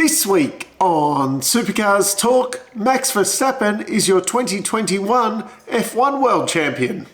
This week on Supercars Talk, Max Verstappen is your 2021 F1 World Champion.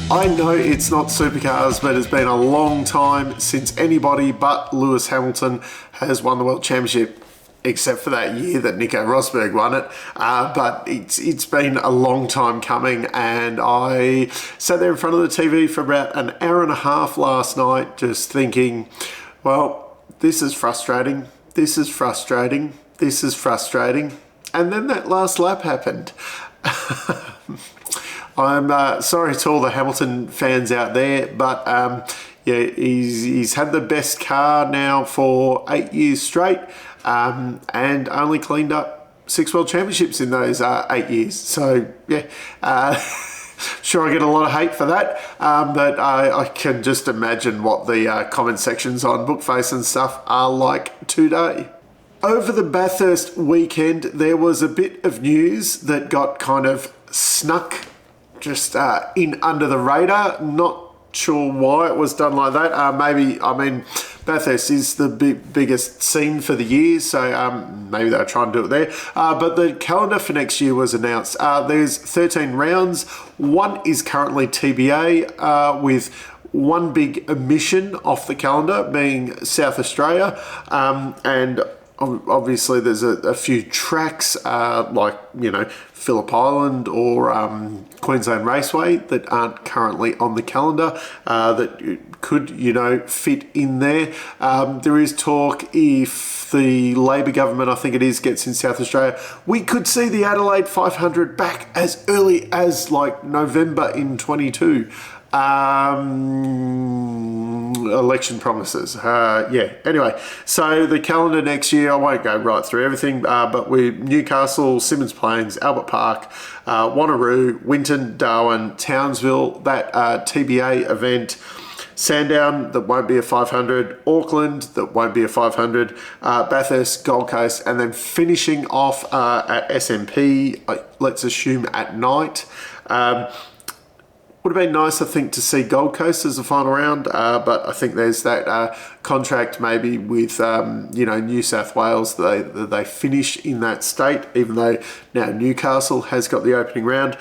I know it's not Supercars, but it's been a long time since anybody but Lewis Hamilton has won the World Championship, except for that year that Nico Rosberg won it. But it's been a long time coming, and I sat there in front of the TV for about an hour and a half last night just thinking, well, this is frustrating, this is frustrating, this is frustrating. And then that last lap happened. I'm sorry to all the Hamilton fans out there, but yeah, he's had the best car now for 8 years straight, and only cleaned up 6 World Championships in those 8 years. So yeah, sure I get a lot of hate for that, but I can just imagine what the comment sections on Bookface and stuff are like today. Over the Bathurst weekend, there was a bit of news that got kind of snuck just in under the radar. Not sure why it was done like that. Bathurst is the biggest scene for the year, so maybe they'll try and do it there. But the calendar for next year was announced. There's 13 rounds. One is currently TBA, with one big omission off the calendar being South Australia, and obviously there's a few tracks like, you know, Phillip Island or Queensland Raceway that aren't currently on the calendar that could, you know, fit in there. There is talk, if the Labor government, I think it is, gets in South Australia, we could see the Adelaide 500 back as early as like November in 22. Election promises. Yeah, anyway, so the calendar next year, I won't go right through everything, but we're Newcastle, Symmons Plains, Albert Park, Wanneroo, Winton, Darwin, Townsville, that TBA event, Sandown, that won't be a 500, Auckland, that won't be a 500, Bathurst, Gold Coast, and then finishing off at SMP, let's assume at night. Would have been nice, I think, to see Gold Coast as the final round, but I think there's that contract maybe with you know, New South Wales, they finish in that state, even though now Newcastle has got the opening round.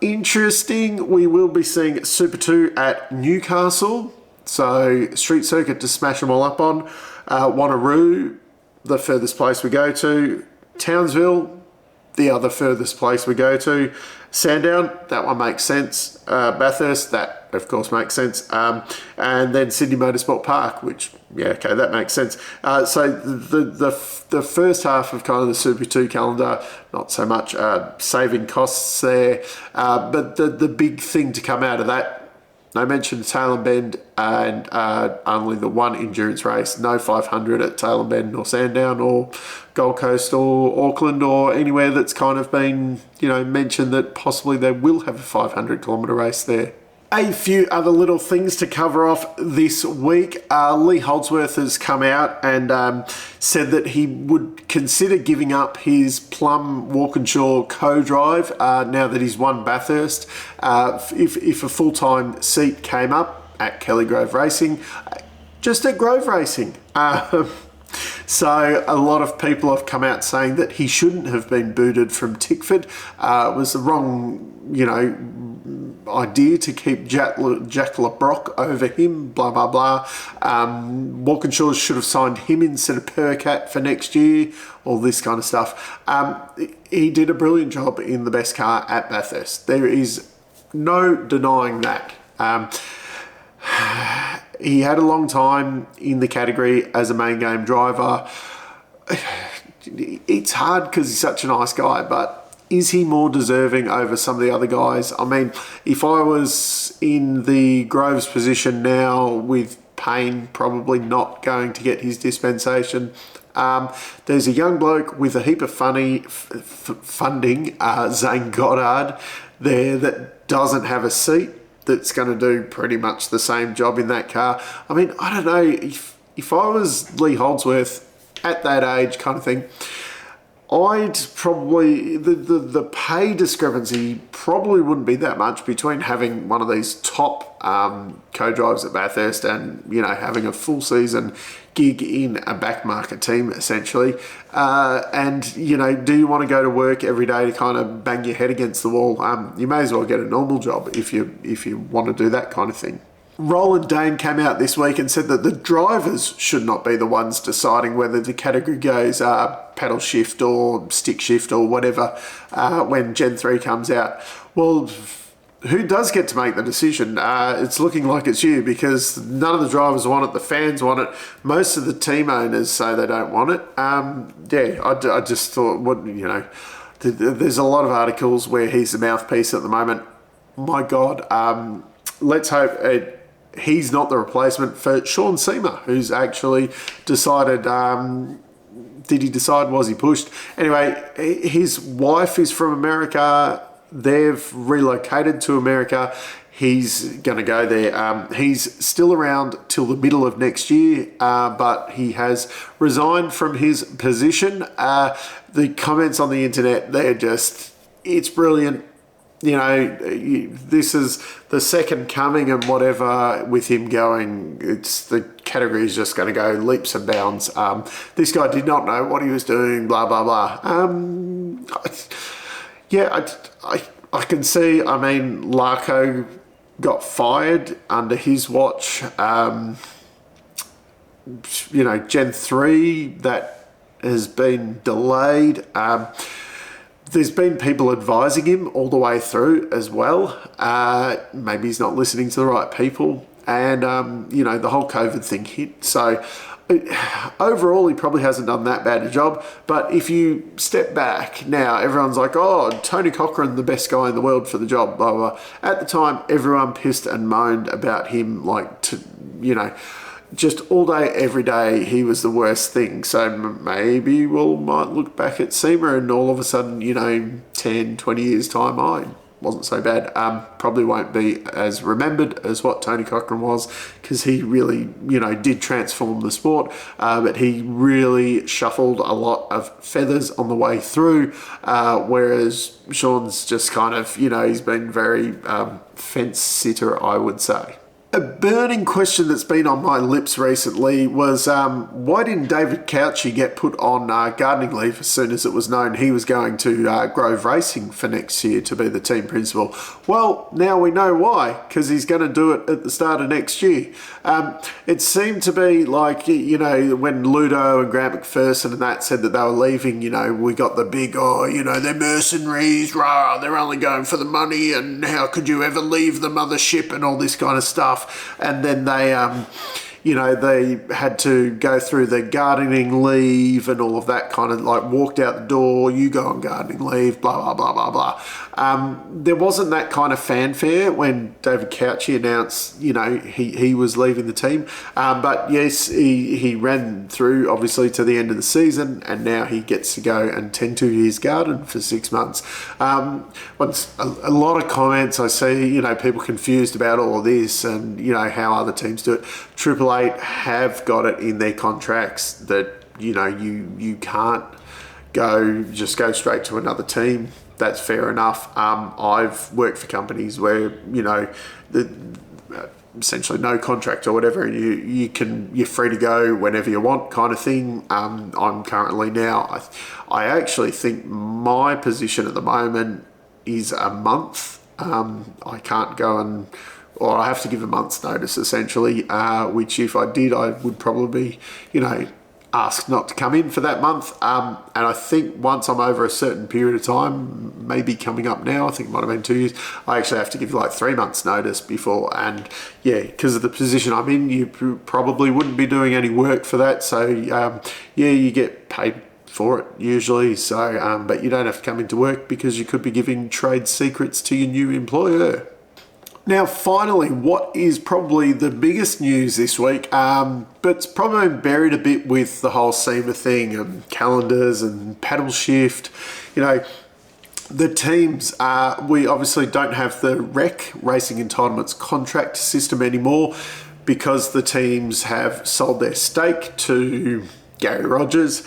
Interesting, we will be seeing Super 2 at Newcastle, so street circuit to smash them all up on. Wanneroo, the furthest place we go to. Townsville, the other furthest place we go to. Sandown, that one makes sense. Bathurst, that of course makes sense. And then Sydney Motorsport Park, which, yeah, okay, that makes sense. So the first half of kind of the Super 2 calendar, not so much saving costs there. But the big thing to come out of that, no mention of Tail and Bend, and only the one endurance race, no 500 at Tail and Bend or Sandown or Gold Coast or Auckland or anywhere that's kind of been, you know, mentioned that possibly they will have a 500 kilometre race there. A few other little things to cover off this week. Lee Holdsworth has come out and said that he would consider giving up his Plum Walkinshaw co-drive now that he's won Bathurst. If a full-time seat came up at Kelly Grove Racing, just at Grove Racing. So a lot of people have come out saying that he shouldn't have been booted from Tickford. It was the wrong, you know, idea to keep Jack LeBrock over him, blah, blah, blah. Walkinshaw should have signed him instead of Percat for next year, all this kind of stuff. He did a brilliant job in the best car at Bathurst. There is no denying that. He had a long time in the category as a main game driver. It's hard because he's such a nice guy, but is he more deserving over some of the other guys? I mean, if I was in the Groves position now with Payne probably not going to get his dispensation, there's a young bloke with a heap of funding, Zane Goddard, there that doesn't have a seat, that's going to do pretty much the same job in that car. I mean, I don't know, if I was Lee Holdsworth at that age kind of thing, I'd probably, the pay discrepancy probably wouldn't be that much between having one of these top co-drives at Bathurst and, having a full season gig in a back market team, essentially. And, do you want to go to work every day to kind of bang your head against the wall? You may as well get a normal job if you want to do that kind of thing. Roland Dane came out this week and said that the drivers should not be the ones deciding whether the category goes pedal shift or stick shift or whatever when Gen 3 comes out. Well, who does get to make the decision? It's looking like it's you, because none of the drivers want it, the fans want it, most of the team owners say they don't want it. I just thought, there's a lot of articles where he's the mouthpiece at the moment. My God, let's hope he's not the replacement for Sean Seamer, who's actually decided... did he decide? Was he pushed? Anyway, his wife is from America. They've relocated to America. He's going to go there. He's still around till the middle of next year, but he has resigned from his position. The comments on the internet, it's brilliant. This is the second coming and whatever with him going. The category is just going to go leaps and bounds. This guy did not know what he was doing, blah, blah, blah. I can see, Larko got fired under his watch. Gen 3, that has been delayed. There's been people advising him all the way through as well. Maybe he's not listening to the right people. And, the whole COVID thing hit. So overall, he probably hasn't done that bad a job. But if you step back now, everyone's like, oh, Tony Cochrane, the best guy in the world for the job, blah, blah, blah. At the time, everyone pissed and moaned about him, just all day, every day, he was the worst thing. So maybe might look back at Seamer and all of a sudden, 10, 20 years' time, wasn't so bad. Probably won't be as remembered as what Tony Cochrane was, because he really, did transform the sport. But he really shuffled a lot of feathers on the way through, whereas Sean's just kind of, he's been very fence sitter, I would say. A burning question that's been on my lips recently was why didn't David Cauchi get put on gardening leave as soon as it was known he was going to Grove Racing for next year to be the team principal? Well, now we know why, because he's going to do it at the start of next year. It seemed to be like, when Ludo and Grant McPherson and that said that they were leaving, we got the big, they're mercenaries, rah, they're only going for the money, and how could you ever leave the mothership and all this kind of stuff. And then they they had to go through the gardening leave and all of that kind of walked out the door, you go on gardening leave, blah, blah, blah, blah, blah. There wasn't that kind of fanfare when David Cauchi announced, he was leaving the team. But yes, he ran through obviously to the end of the season, and now he gets to go and tend to his garden for 6 months. Once a lot of comments I see, people confused about all of this and, how other teams do it. Triple Eight have got it in their contracts that you can't go straight to another team. That's fair enough. I've worked for companies where essentially no contract or whatever, and you're free to go whenever you want, kind of thing. I'm currently now. I actually think my position at the moment is a month. I can't go or I have to give a month's notice, essentially, which if I did, I would probably, asked not to come in for that month. And I think once I'm over a certain period of time, maybe coming up now, I think it might have been 2 years, I actually have to give 3 months notice before. And because of the position I'm in, you probably wouldn't be doing any work for that. So you get paid for it usually. So, but you don't have to come into work because you could be giving trade secrets to your new employer. Now, finally, what is probably the biggest news this week, but it's probably been buried a bit with the whole SEMA thing and calendars and paddle shift. The teams, we obviously don't have the REC, Racing Entitlements Contract system anymore, because the teams have sold their stake to Gary Rogers.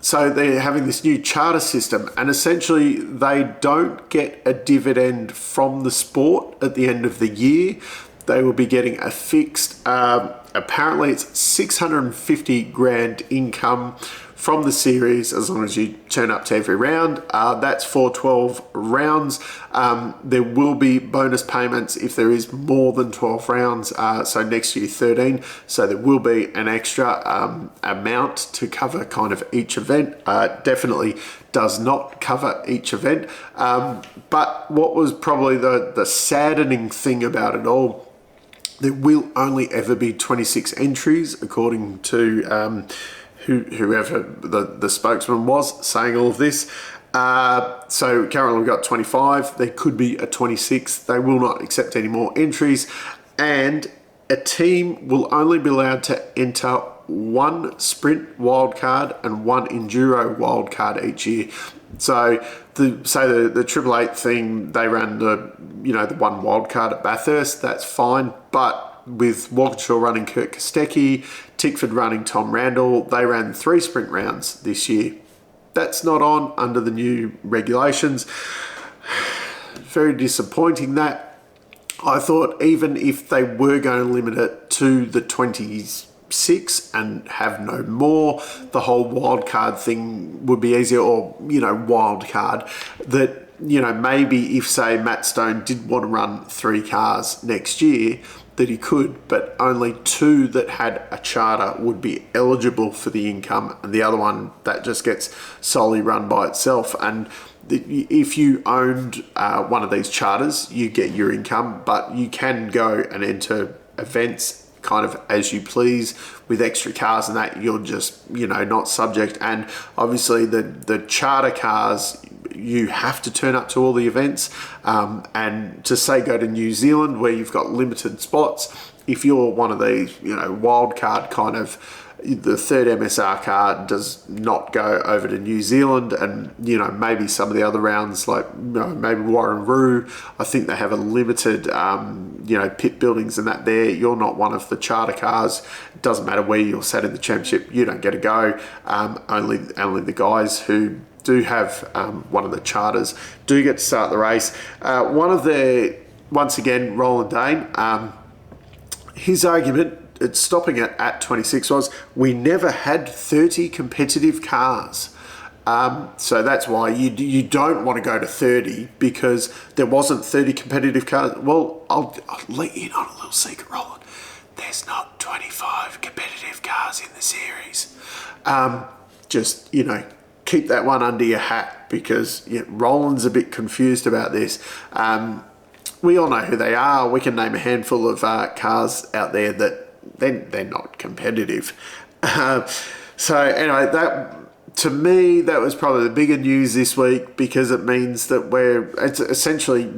So they're having this new charter system, and essentially they don't get a dividend from the sport at the end of the year. They will be getting a fixed, apparently it's 650 grand income from the series as long as you turn up to every round. That's for 12 rounds. There will be bonus payments if there is more than 12 rounds. So next year 13. So there will be an extra amount to cover kind of each event. Definitely does not cover each event. But what was probably the saddening thing about it all, there will only ever be 26 entries according to whoever the spokesman was saying all of this. So currently we've got 25. There could be a 26th. They will not accept any more entries. And a team will only be allowed to enter one sprint wildcard and one enduro wildcard each year. So the Triple Eight thing, they ran the one wildcard at Bathurst. That's fine, but with Walkinshaw running Kurt Kostecki, Tickford running Tom Randall, they ran 3 sprint rounds this year. That's not on under the new regulations. Very disappointing that. I thought even if they were going to limit it to the 26 and have no more, the whole wildcard thing would be easier, or, wildcard, that, maybe if, say, Matt Stone did want to run 3 cars next year, that he could, but only 2 that had a charter would be eligible for the income, and the other one that just gets solely run by itself. And if you owned one of these charters, you get your income, but you can go and enter events kind of as you please with extra cars, and that you're just not subject. And obviously the charter cars, you have to turn up to all the events, and to say go to New Zealand where you've got limited spots, if you're one of these wild card kind of, the third MSR car does not go over to New Zealand, and maybe some of the other rounds like maybe Warren Roo, I think they have a limited pit buildings and that there. You're not one of the charter cars. It doesn't matter where you're sat in the championship, you don't get to go. Only the guys who do have one of the charters do get to start the race. Once again, Roland Dane, his argument, it's stopping it at 26, was we never had 30 competitive cars. So that's why you don't want to go to 30, because there wasn't 30 competitive cars. Well, I'll let you in on a little secret, Roland. There's not 25 competitive cars in the series. Just, keep that one under your hat, because Roland's a bit confused about this. We all know who they are. We can name a handful of cars out there that they're not competitive. So anyway, that to me, that was probably the bigger news this week, because it means that we're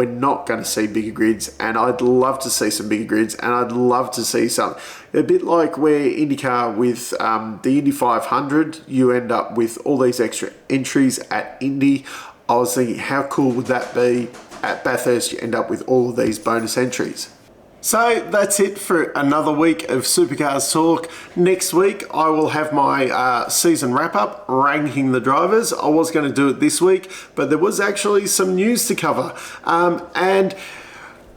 not going to see bigger grids, and I'd love to see some bigger grids, and I'd love to see some, a bit like where IndyCar with the Indy 500, you end up with all these extra entries at Indy. I was thinking, how cool would that be at Bathurst? You end up with all of these bonus entries. So that's it for another week of Supercars Talk. Next week, I will have my season wrap-up, ranking the drivers. I was going to do it this week, but there was actually some news to cover. And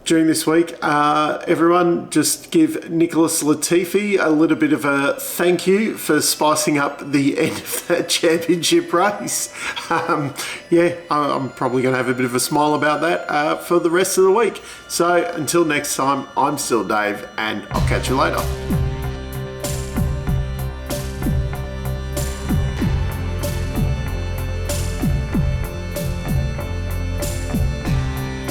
during this week, everyone, just give Nicholas Latifi a little bit of a thank you for spicing up the end of that championship race. I'm probably going to have a bit of a smile about that for the rest of the week. So until next time, I'm still Dave, and I'll catch you later.